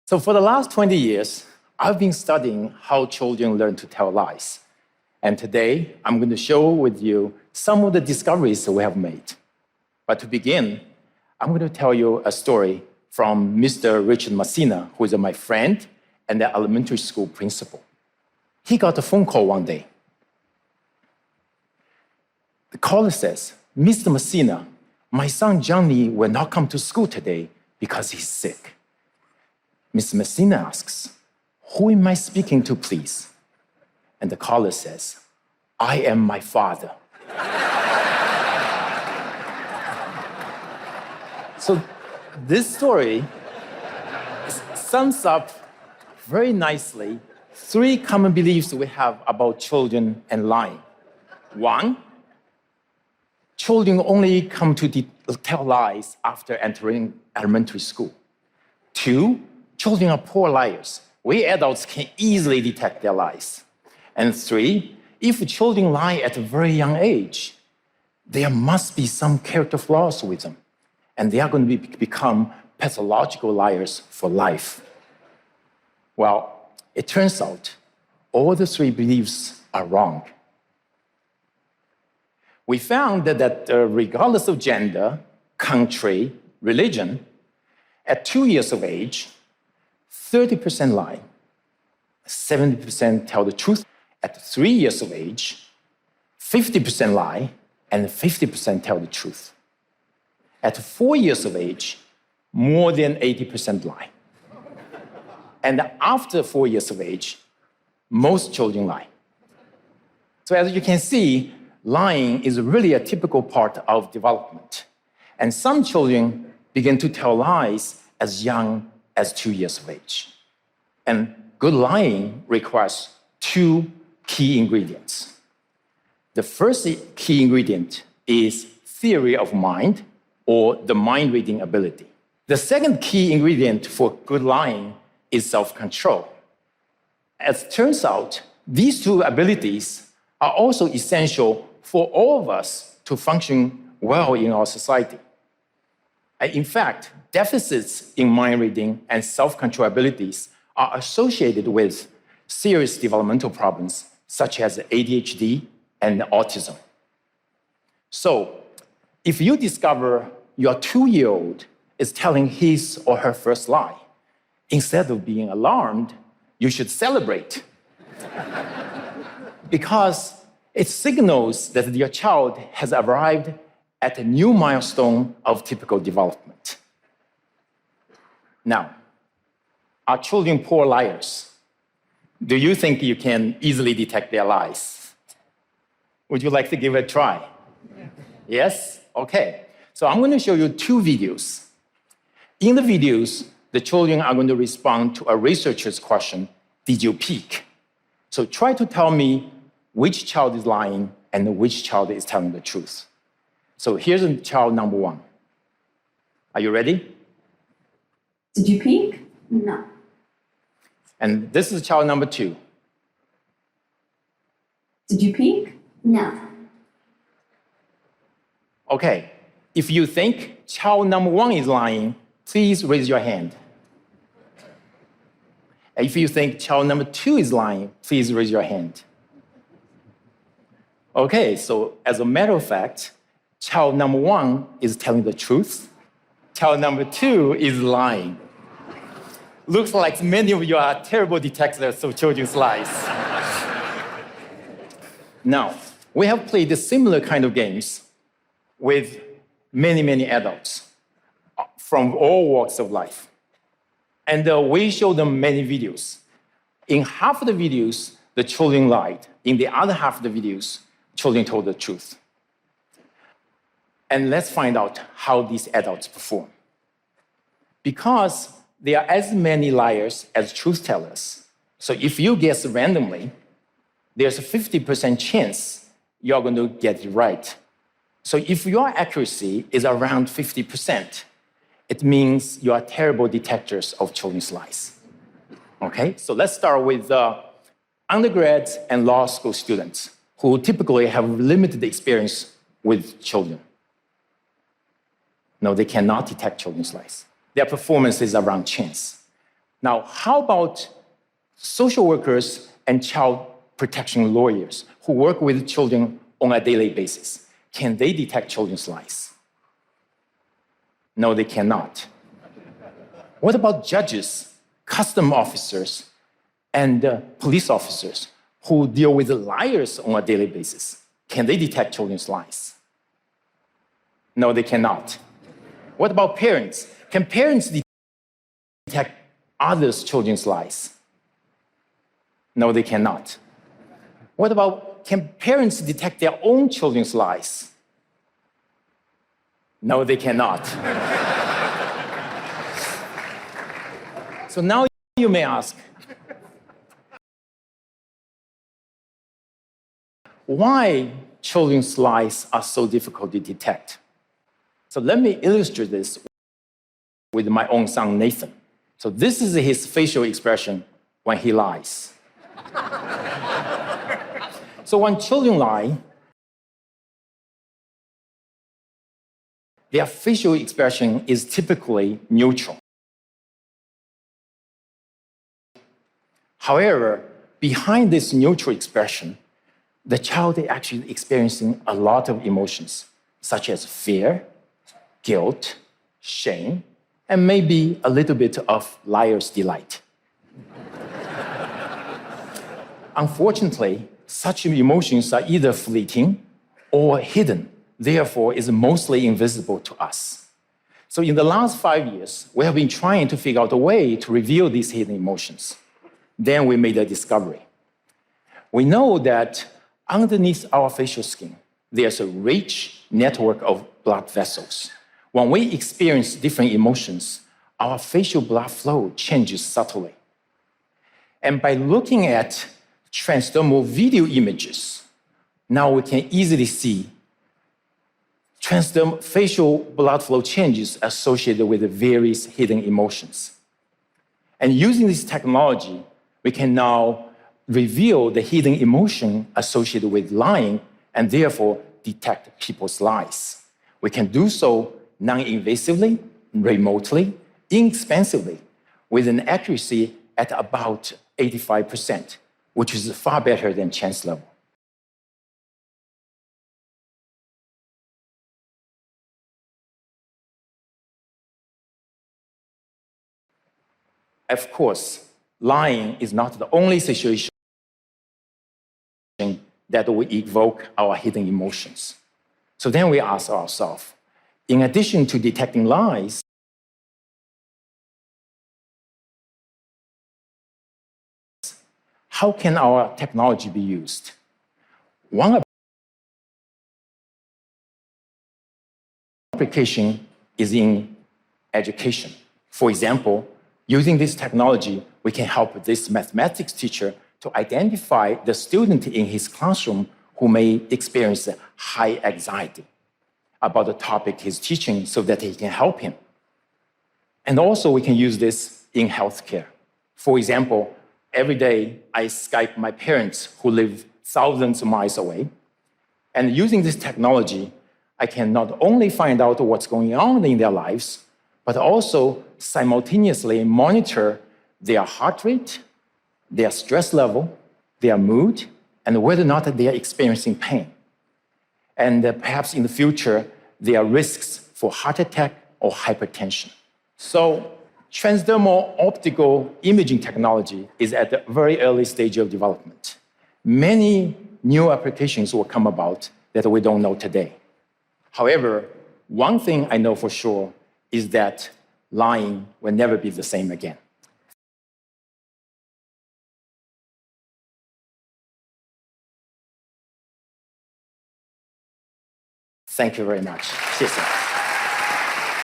So for the last 20 years, I've been studying how children learn to tell lies. And today, I'm going to share with you some of the discoveries that we have made. But to begin, I'm going to tell you a story from Mr. Richard Messina, who is my friend and the elementary school principal. He got a phone call one day. The caller says, "Mr. Messina, my son Johnny will not come to school today because he's sick." Mr. Messina asks, "Who am I speaking to, please?" And the caller says, "I am my father." So this story sums up very nicely three common beliefs we have about children and lying. One, children only come to tell lies after entering elementary school. Two, children are poor liars. We adults can easily detect their lies. And three, if children lie at a very young age, there must be some character flaws with them, and they are going to become pathological liars for life. Well, it turns out all the three beliefs are wrong. We found that regardless of gender, country, religion, at 2 years of age, 30% lie, 70% tell the truth. At 3 years of age, 50% lie, and 50% tell the truth. At 4 years of age, more than 80% lie. And after 4 years of age, most children lie. So as you can see, lying is really a typical part of development. And some children begin to tell lies as young as 2 years of age. And good lying requires two key ingredients. The first key ingredient is theory of mind, or the mind-reading ability. The second key ingredient for good lying is self-control. As it turns out, these two abilities are also essential for all of us to function well in our society. In fact, deficits in mind reading and self-control abilities are associated with serious developmental problems such as ADHD and autism. So, if you discover your 2-year-old is telling his or her first lie, instead of being alarmed, you should celebrate. Because it signals that your child has arrived at a new milestone of typical development. Now, are children poor liars? Do you think you can easily detect their lies? Would you like to give it a try? Yes? Okay. So I'm going to show you 2 videos. In the videos, the children are going to respond to a researcher's question, "Did you peek?" So try to tell me which child is lying and which child is telling the truth. So here's child number 1. Are you ready? Did you peek? No. And this is child number 2. Did you peek? No. Okay. If you think child number 1 is lying, please raise your hand. And if you think child number 2 is lying, please raise your hand. Okay, so as a matter of fact, child number 1 is telling the truth. Child number 2 is lying. Looks like many of you are terrible detectives of children's lies. Now, we have played a similar kind of games with many adults from all walks of life. And we show them many videos. In half of the videos, the children lied. In the other half of the videos, children told the truth. And let's find out how these adults perform. Because there are as many liars as truth tellers, so if you guess randomly, there's a 50% chance you're going to get it right. So if your accuracy is around 50%, it means you are terrible detectors of children's lies. Okay, so let's start with undergrads and law school students who typically have limited experience with children. No, they cannot detect children's lies. Their performance is around chance. Now, how about social workers and child protection lawyers who work with children on a daily basis? Can they detect children's lies? No, they cannot. What about judges, custom officers, and police officers who deal with liars on a daily basis? Can they detect children's lies? No, they cannot. What about parents? Can parents detect others' children's lies? No, they cannot. What about, can parents detect their own children's lies? No, they cannot. So now you may ask, why children's lies are so difficult to detect? So let me illustrate this with my own son, Nathan. So this is his facial expression when he lies. So when children lie, their facial expression is typically neutral. However, behind this neutral expression, the child is actually experiencing a lot of emotions, such as fear, guilt, shame, and maybe a little bit of liar's delight. Unfortunately, such emotions are either fleeting or hidden, therefore is mostly invisible to us. So in the last 5 years, we have been trying to figure out a way to reveal these hidden emotions. Then we made a discovery. We know that underneath our facial skin, there's a rich network of blood vessels. When we experience different emotions, our facial blood flow changes subtly. And by looking at transdermal video images, now we can easily see transdermal facial blood flow changes associated with the various hidden emotions. And using this technology, we can now reveal the hidden emotion associated with lying and therefore detect people's lies. We can do so non-invasively, remotely, inexpensively, with an accuracy at about 85%, which is far better than chance level. Of course, lying is not the only situation that will evoke our hidden emotions. So then we ask ourselves, in addition to detecting lies, how can our technology be used? One application is in education. For example, using this technology, we can help this mathematics teacher to identify the student in his classroom who may experience high anxiety about the topic he's teaching so that he can help him. And also we can use this in healthcare. For example, every day I Skype my parents who live thousands of miles away. And using this technology, I can not only find out what's going on in their lives, but also simultaneously monitor their heart rate, their stress level, their mood, and whether or not they are experiencing pain. And perhaps in the future, there are risks for heart attack or hypertension. So transdermal optical imaging technology is at the very early stage of development. Many new applications will come about that we don't know today. However, one thing I know for sure is that lying will never be the same again. Thank you very much. 谢谢。